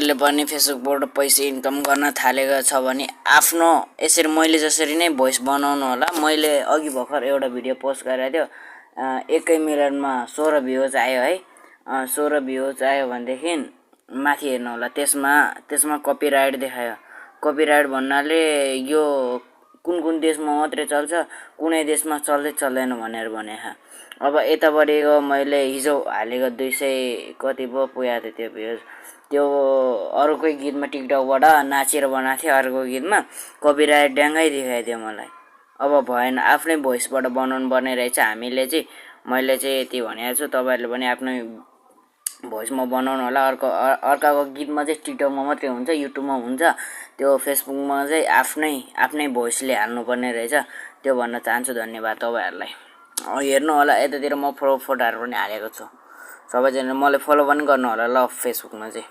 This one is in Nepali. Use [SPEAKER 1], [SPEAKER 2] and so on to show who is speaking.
[SPEAKER 1] ले पनि फेसबुकबाट पैसा इन्कम गर्न थालेको छ भने आफ्नो यसरी मैले जसरी नै भोइस बनाउनु होला। मैले अघि भर्खर एउटा भिडियो पोस्ट गरेको थियो, 1 मिनटमा 16 भ्युज आयो है। 16 भ्युज आयो भनेदेखि माथि हेर्नु होला, त्यसमा कपिराइट देखायो। कपिराइट भन्नाले यो कुन देशमा मात्रै चल्छ, कुनै देशमा चल्दैन भनेर भने। अब यतापट्टिको मैले हिजो हालेको 200 कति पो पुगेको थियो त्यो भ्युज। त्यो अर्कै गीतमा टिकटकबाट नाचेर बनाएको थियो, अर्को गीतमा कपिराइट ड्याङ्गै देखाइदियो मलाई। अब भएन, आफ्नै भोइसबाट बनाउनु पर्ने रहेछ। मैले चाहिँ यति भनेको छु, तपाईँहरूले पनि आफ्नै भोइसमा बनाउनु होला। अर्काको गीतमा चाहिँ टिकटकमा मात्रै हुन्छ, युट्युबमा हुन्छ, त्यो फेसबुकमा चाहिँ आफ्नै भोइसले हाल्नुपर्ने रहेछ। त्यो भन्न चाहन्छु। धन्यवाद तपाईँहरूलाई। हेर्नु होला, यतातिर म फोटोहरू पनि हालेको छु। सबैजना मलाई फलो पनि गर्नु होला ल फेसबुकमा चाहिँ।